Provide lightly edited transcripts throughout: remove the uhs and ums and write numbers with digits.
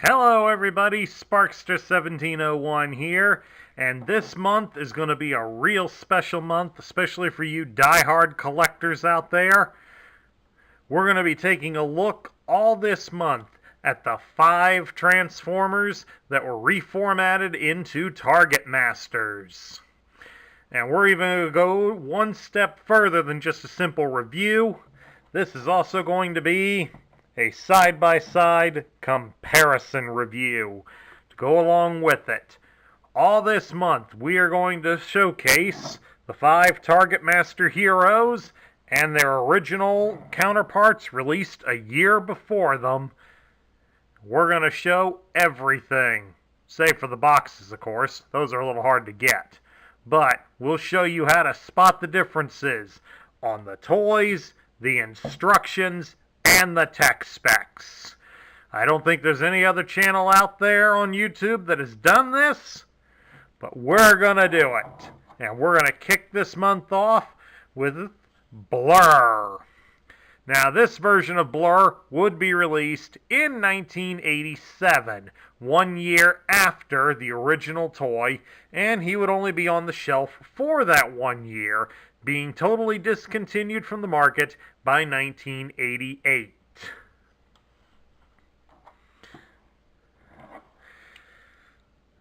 Hello everybody, Sparkster1701 here, and this month is going to be a real special month, especially for you die-hard collectors out there. We're going to be taking a look all this month at the 5 Transformers that were reformatted into Targetmasters. And we're even going to go one step further than just a simple review. This is also going to be a side-by-side comparison review to go along with it. All this month we are going to showcase the 5 Targetmaster heroes and their original counterparts released a year before them. We're going to show everything, save for the boxes of course. Those are a little hard to get. But we'll show you how to spot the differences on the toys, the instructions, and the tech specs. I don't think there's any other channel out there on YouTube that has done this, but we're gonna do it. And we're gonna kick this month off with Blurr. Now this version of Blurr would be released in 1987, 1 year after the original toy, and he would only be on the shelf for that 1 year, being totally discontinued from the market by 1988.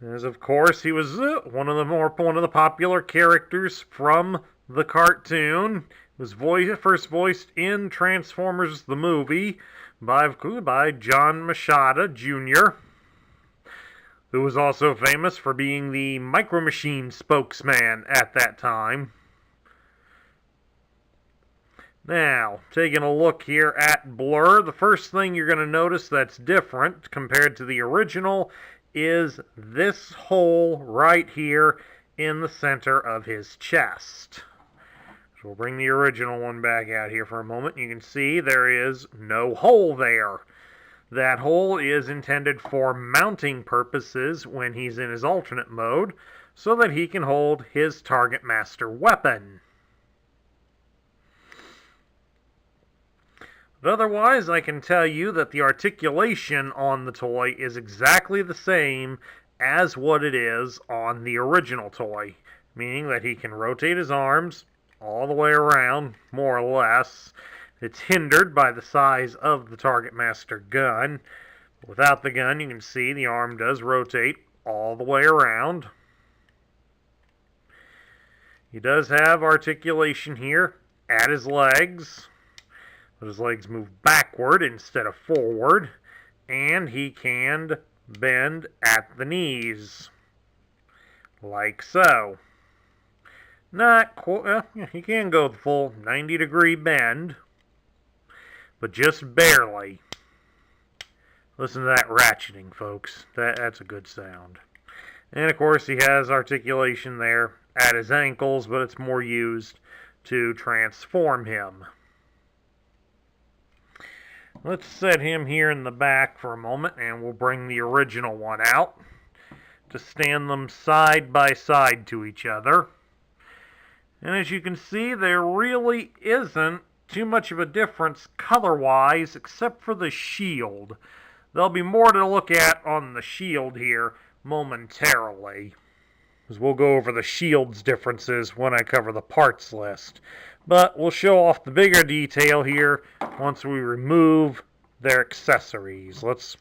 As of course, he was one of the popular characters from the cartoon. He was first voiced in Transformers the movie by John Machada Jr., who was also famous for being the Micro Machine spokesman at that time. Now, taking a look here at Blurr, the first thing you're going to notice that's different compared to the original is this hole right here in the center of his chest. So we'll bring the original one back out here for a moment. You can see there is no hole there. That hole is intended for mounting purposes when he's in his alternate mode, so that he can hold his Targetmaster weapon. But otherwise, I can tell you that the articulation on the toy is exactly the same as what it is on the original toy, meaning that he can rotate his arms all the way around, more or less. It's hindered by the size of the Targetmaster gun. Without the gun, you can see the arm does rotate all the way around. He does have articulation here at his legs. But his legs move backward instead of forward, and he can bend at the knees, like so. Not quite, he can go the full 90-degree bend, but just barely. Listen to that ratcheting, folks. That's a good sound. And of course, he has articulation there at his ankles, but it's more used to transform him. Let's set him here in the back for a moment, and we'll bring the original one out to stand them side by side to each other. And as you can see, there really isn't too much of a difference color-wise, except for the shield. There'll be more to look at on the shield here momentarily, as we'll go over the shield's differences when I cover the parts list. But we'll show off the bigger detail here once we remove their accessories. Let's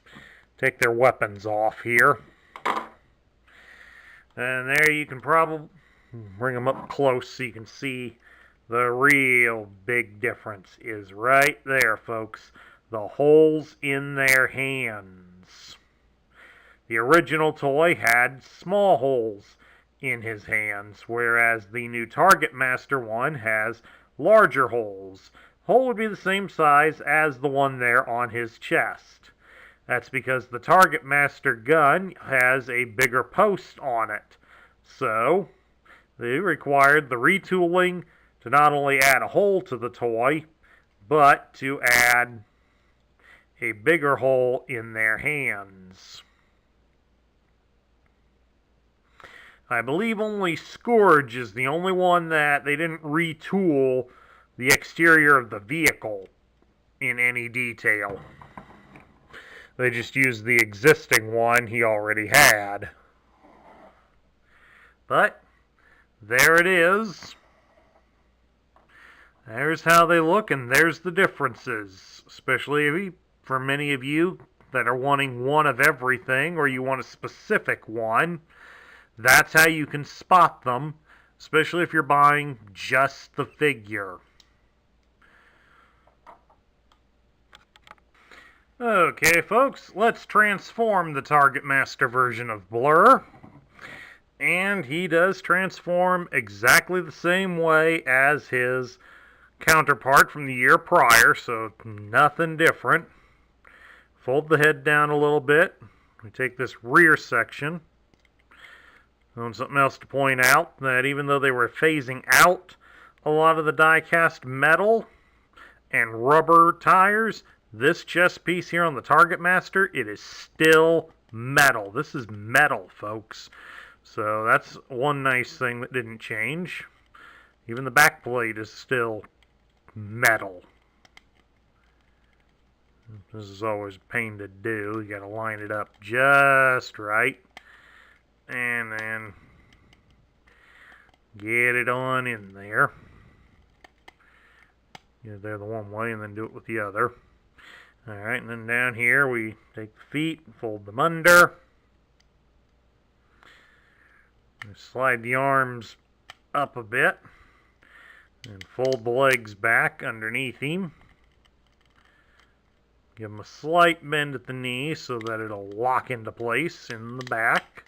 take their weapons off here. And there you can probably bring them up close so you can see the real big difference is right there, folks. The holes in their hands. The original toy had small holes in his hands, whereas the new Targetmaster one has larger holes. The hole would be the same size as the one there on his chest. That's because the Targetmaster gun has a bigger post on it. So, they required the retooling to not only add a hole to the toy, but to add a bigger hole in their hands. I believe only Scourge is the only one that they didn't retool the exterior of the vehicle in any detail. They just used the existing one he already had. But there it is. There's how they look, and there's the differences, especially for many of you that are wanting one of everything, or you want a specific one. That's how you can spot them, especially if you're buying just the figure. Okay, folks, let's transform the Targetmaster version of Blurr. And he does transform exactly the same way as his counterpart from the year prior, so nothing different. Fold the head down a little bit. We take this rear section. And something else to point out, that even though they were phasing out a lot of the die-cast metal and rubber tires, this chest piece here on the Targetmaster, it is still metal. This is metal, folks. So that's one nice thing that didn't change. Even the back plate is still metal. This is always a pain to do. You got to line it up just right. And then get it on in there. Get it there the one way and then do it with the other. Alright, and then down here we take the feet, fold them under. Slide the arms up a bit. And fold the legs back underneath him. Give him a slight bend at the knee so that it'll lock into place in the back.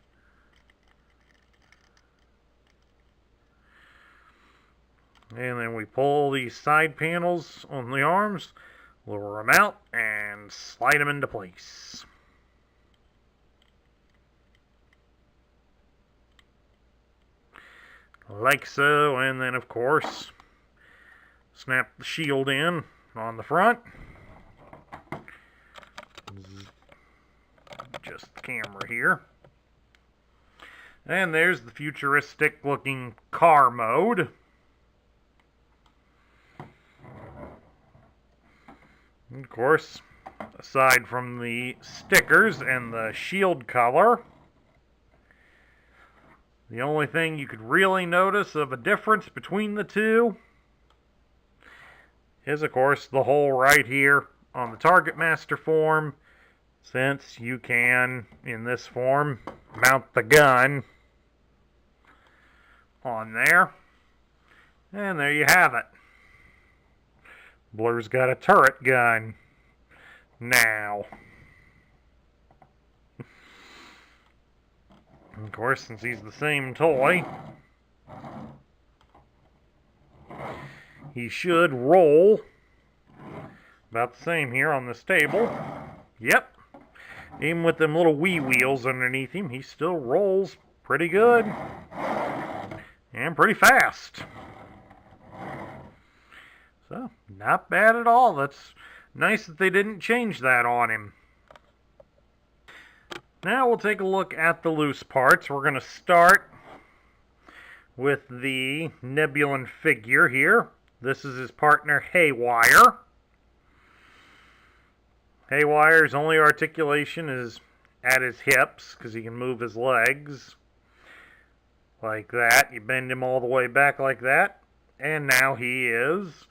And then we pull these side panels on the arms, lower them out, and slide them into place. Like so, and then of course, snap the shield in on the front. Just the camera here. And there's the futuristic looking car mode. And of course, aside from the stickers and the shield color, the only thing you could really notice of a difference between the two is, of course, the hole right here on the Targetmaster form, since you can, in this form, mount the gun on there. And there you have it. Blurr's got a turret gun now. Of course, since he's the same toy, he should roll about the same here on this table. Yep. Even with them little wee wheels underneath him, he still rolls pretty good. And pretty fast. So, not bad at all. That's nice that they didn't change that on him. Now we'll take a look at the loose parts. We're going to start with the Nebulan figure here. This is his partner, Haywire. Haywire's only articulation is at his hips, because he can move his legs like that. You bend him all the way back like that, and now he is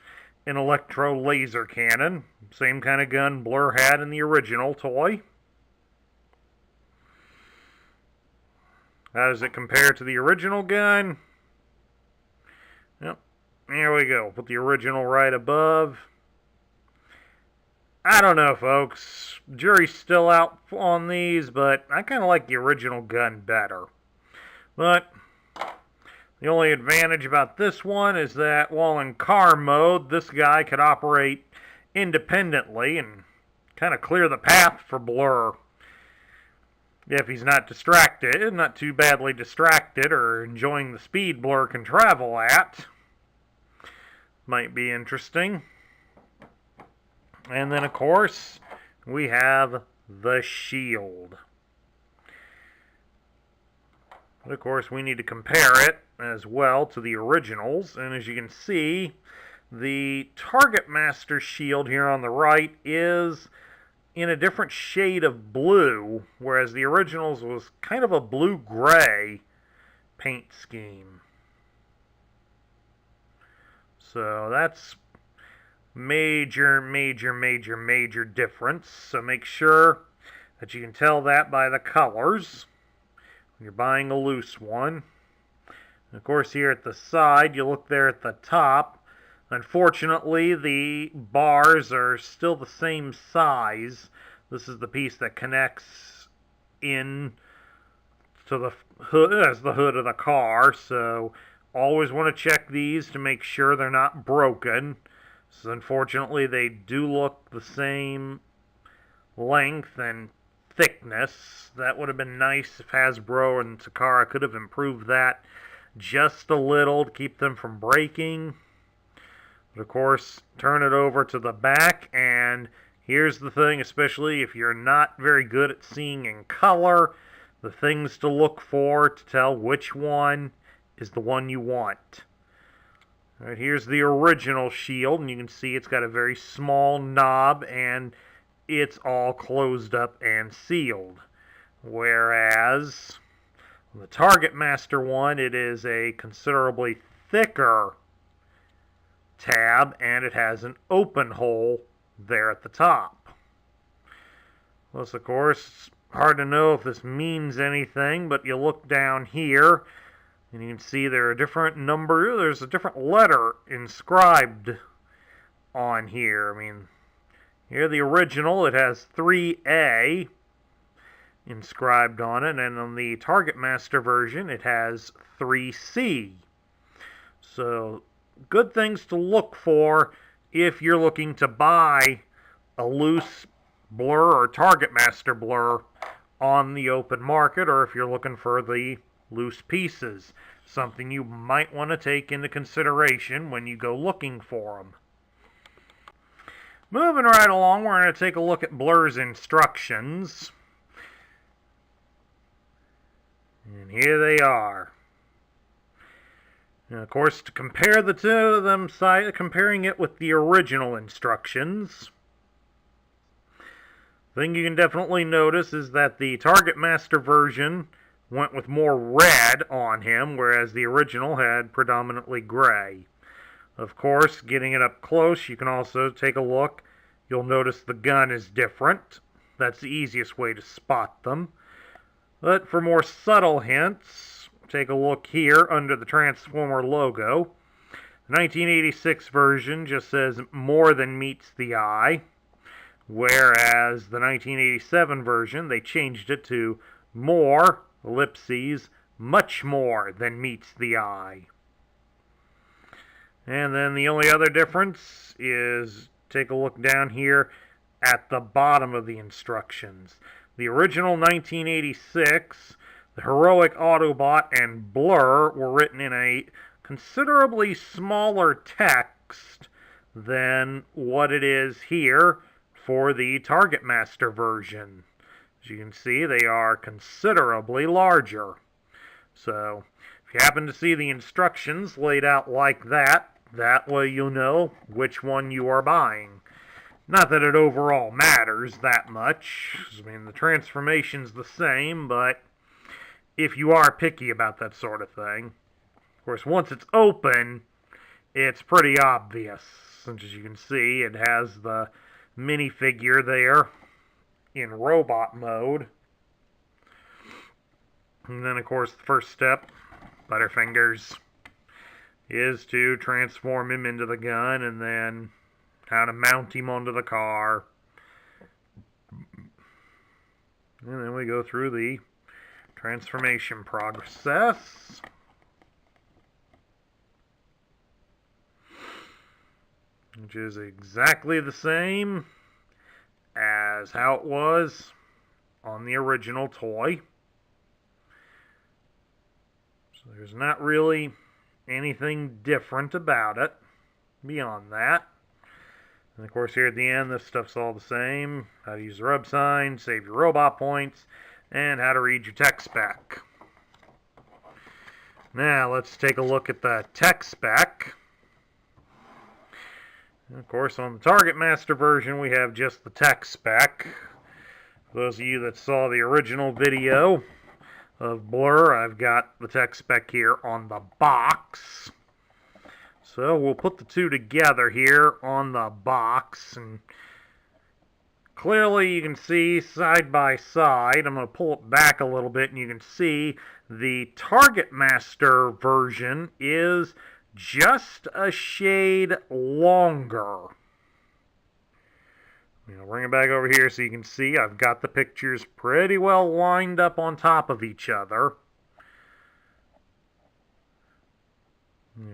an electro laser cannon. Same kind of gun Blurr had in the original toy. How does it compare to the original gun? Yep, there we go. Put the original right above. I don't know, folks. Jury's still out on these, but I kind of like the original gun better. But the only advantage about this one is that while in car mode, this guy could operate independently and kind of clear the path for Blurr. If he's not distracted, not too badly distracted, or enjoying the speed Blurr can travel at. Might be interesting. And then, of course, we have the shield. But of course, we need to compare it as well to the originals. And as you can see, the Targetmaster shield here on the right is in a different shade of blue, whereas the originals was kind of a blue-gray paint scheme. So that's major difference. So make sure that you can tell that by the colors when you're buying a loose one. And of course, here at the side, you look there at the top. Unfortunately, the bars are still the same size. This is the piece that connects in to the hood as the hood of the car. So always want to check these to make sure they're not broken. So unfortunately, they do look the same length and thickness. That would have been nice if Hasbro and Takara could have improved that just a little to keep them from breaking. But of course, turn it over to the back, and here's the thing, especially if you're not very good at seeing in color, the things to look for to tell which one is the one you want. All right, here's the original shield, and you can see it's got a very small knob, and it's all closed up and sealed. Whereas the Targetmaster one, it is a considerably thicker tab, and it has an open hole there at the top. Plus, of course, it's hard to know if this means anything, but you look down here, and you can see there are different numbers. There's a different letter inscribed on here. I mean, here the original, it has 3A inscribed on it, and on the Targetmaster version, it has 3C. So, good things to look for if you're looking to buy a loose Blurr or Targetmaster Blurr on the open market, or if you're looking for the loose pieces. Something you might want to take into consideration when you go looking for them. Moving right along, we're going to take a look at Blurr's instructions. And here they are. And of course, to compare the two of them, comparing it with the original instructions, the thing you can definitely notice is that the Targetmaster version went with more red on him, whereas the original had predominantly gray. Of course, getting it up close, you can also take a look. You'll notice the gun is different. That's the easiest way to spot them. But for more subtle hints, take a look here under the Transformer logo. The 1986 version just says more than meets the eye, whereas the 1987 version, they changed it to more, ellipses, much more than meets the eye. And then the only other difference is, take a look down here at the bottom of the instructions. The original 1986, the Heroic Autobot and Blurr were written in a considerably smaller text than what it is here for the Targetmaster version. As you can see, they are considerably larger. So, if you happen to see the instructions laid out like that, that way you'll know which one you are buying. Not that it overall matters that much. I mean, the transformation's the same, but if you are picky about that sort of thing. Of course, once it's open, it's pretty obvious. Since, as you can see, it has the minifigure there in robot mode. And then, of course, the first step, Butterfingers, is to transform him into the gun, and then how to mount him onto the car. And then we go through the transformation process. Which is exactly the same as how it was on the original toy. So there's not really anything different about it beyond that. And of course, here at the end, this stuff's all the same. How to use the rub sign, save your robot points, and how to read your tech spec. Now, let's take a look at the tech spec. Of course, on the Targetmaster version, we have just the tech spec. For those of you that saw the original video of Blurr, I've got the tech spec here on the box. So we'll put the two together here on the box, and clearly you can see side by side. I'm going to pull it back a little bit and you can see the Targetmaster version is just a shade longer. Bring it back over here so you can see I've got the pictures pretty well lined up on top of each other.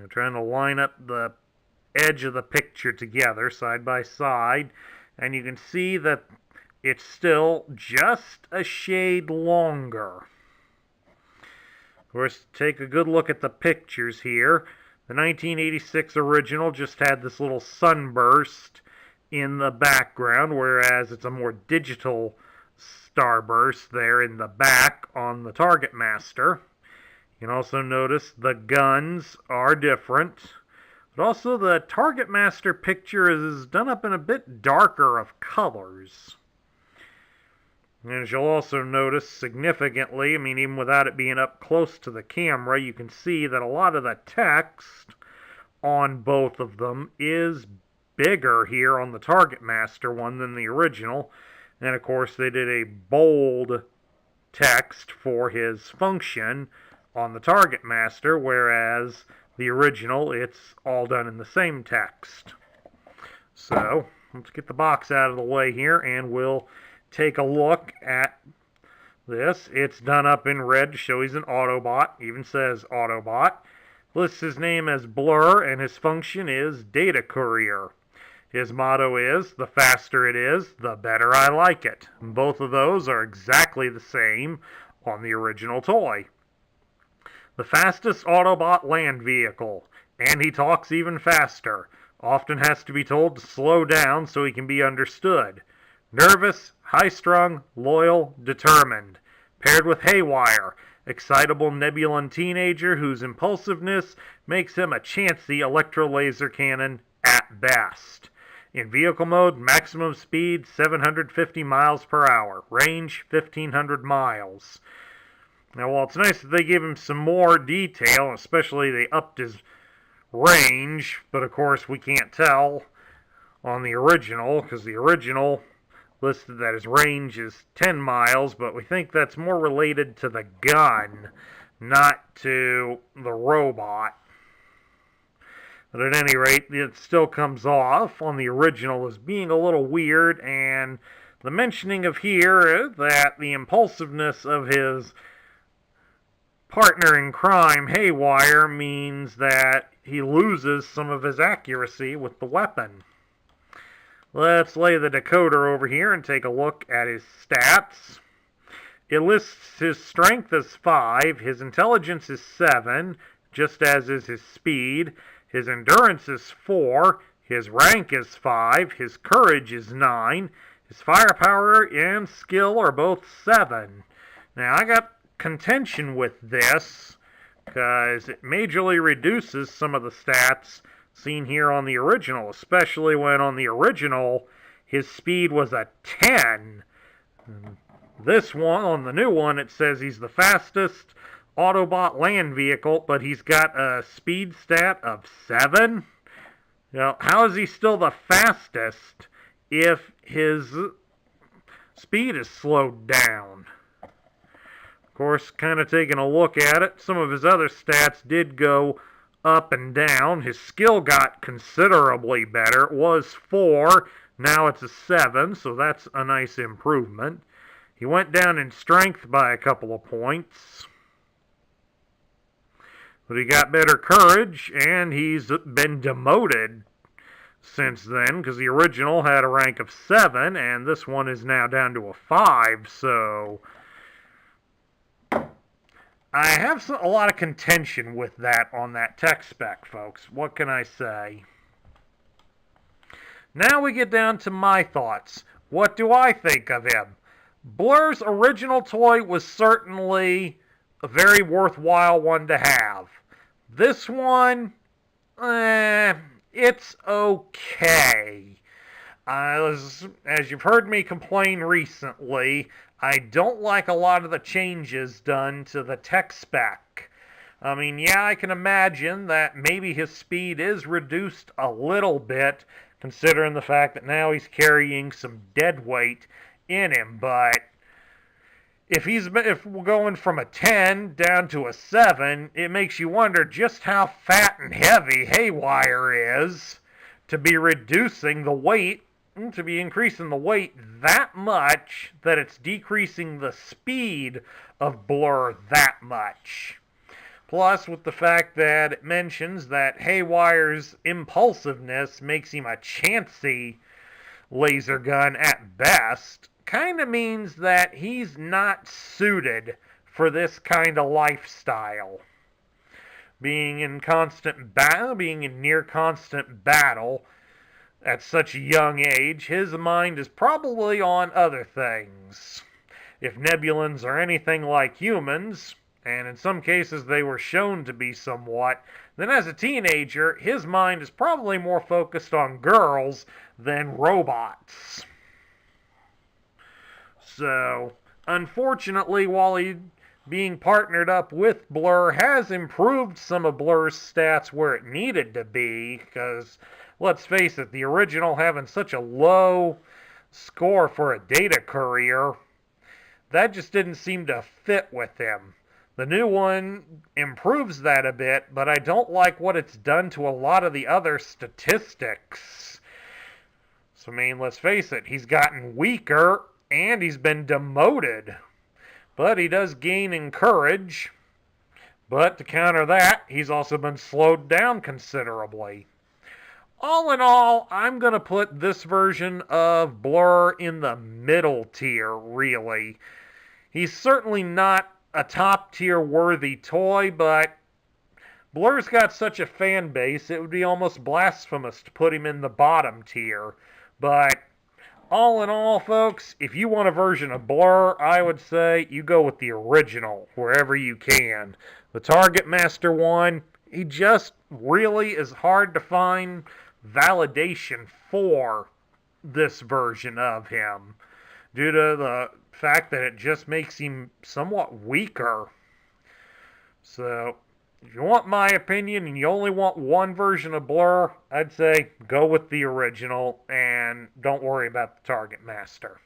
Trying to line up the edge of the picture together side by side, and you can see that it's still just a shade longer. Of course, take a good look at the pictures here. The 1986 original just had this little sunburst in the background, whereas it's a more digital starburst there in the back on the Targetmaster. You can also notice the guns are different, but also the Targetmaster picture is done up in a bit darker of colors. And as you'll also notice significantly, even without it being up close to the camera, you can see that a lot of the text on both of them is bigger here on the Targetmaster one than the original. And of course they did a bold text for his function on the Targetmaster, whereas the original, it's all done in the same text. So, let's get the box out of the way here, and we'll take a look at this. It's done up in red to show he's an Autobot, even says Autobot. Lists his name as Blurr, and his function is Data Courier. His motto is, the faster it is, the better I like it. And both of those are exactly the same on the original toy. The fastest Autobot land vehicle, and he talks even faster. Often has to be told to slow down so he can be understood. Nervous, high-strung, loyal, determined. Paired with Haywire, excitable Nebulan teenager whose impulsiveness makes him a chancy electro-laser cannon at best. In vehicle mode, maximum speed 750 miles per hour. Range 1,500 miles. Now, while it's nice that they give him some more detail, especially they upped his range, but of course we can't tell on the original, because the original listed that his range is 10 miles, but we think that's more related to the gun, not to the robot. But at any rate, it still comes off on the original as being a little weird, and the mentioning of here that the impulsiveness of his partner in crime, Haywire, means that he loses some of his accuracy with the weapon. Let's lay the decoder over here and take a look at his stats. It lists his strength as 5, his intelligence is 7, just as is his speed, his endurance is 4, his rank is 5, his courage is 9, his firepower and skill are both 7. Now, I got contention with this because it majorly reduces some of the stats seen here on the original, especially when on the original his speed was a 10. This one, on the new one, it says he's the fastest Autobot land vehicle, but he's got a speed stat of 7. Now, how is he still the fastest if his speed is slowed down? Of course, kind of taking a look at it, some of his other stats did go up and down. His skill got considerably better. It was 4, now it's a 7, so that's a nice improvement. He went down in strength by a couple of points. But he got better courage, and he's been demoted since then, because the original had a rank of 7, and this one is now down to a 5, so I have a lot of contention with that on that tech spec, folks. What can I say? Now we get down to my thoughts. What do I think of him? Blurr's original toy was certainly a very worthwhile one to have. This one, It's okay. As you've heard me complain recently, I don't like a lot of the changes done to the tech spec. I mean, yeah, I can imagine that maybe his speed is reduced a little bit, considering the fact that now he's carrying some dead weight in him, but if we're going from a 10 down to a 7, it makes you wonder just how fat and heavy Haywire is to be reducing the weight, to be increasing the weight that much that it's decreasing the speed of Blurr that much. Plus, with the fact that it mentions that Haywire's impulsiveness makes him a chancy laser gun at best, kind of means that he's not suited for this kind of lifestyle. Being in near constant battle at such a young age, his mind is probably on other things. If Nebulans are anything like humans, and in some cases they were shown to be somewhat, then as a teenager, his mind is probably more focused on girls than robots. So, unfortunately, while he being partnered up with Blurr has improved some of Blurr's stats where it needed to be, because, let's face it, the original having such a low score for a data courier, that just didn't seem to fit with him. The new one improves that a bit, but I don't like what it's done to a lot of the other statistics. So, I mean, let's face it, he's gotten weaker and he's been demoted. But he does gain in courage. But to counter that, he's also been slowed down considerably. All in all, I'm going to put this version of Blurr in the middle tier, really. He's certainly not a top tier worthy toy, but Blurr's got such a fan base, it would be almost blasphemous to put him in the bottom tier. But all in all, folks, if you want a version of Blurr, I would say you go with the original wherever you can. The Targetmaster one, he just really is hard to find validation for this version of him due to the fact that it just makes him somewhat weaker. So, if you want my opinion and you only want one version of Blurr, I'd say go with the original and don't worry about the Targetmaster.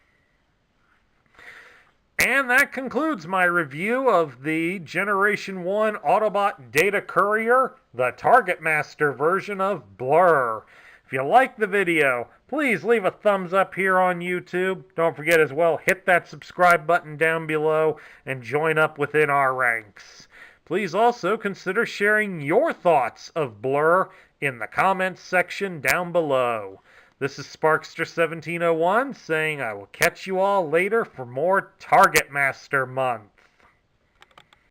And that concludes my review of the Generation 1 Autobot Data Courier, the Targetmaster version of Blurr. If you liked the video, please leave a thumbs up here on YouTube. Don't forget as well, hit that subscribe button down below and join up within our ranks. Please also consider sharing your thoughts of Blurr in the comments section down below. This is Sparkster1701 saying I will catch you all later for more Targetmaster Month.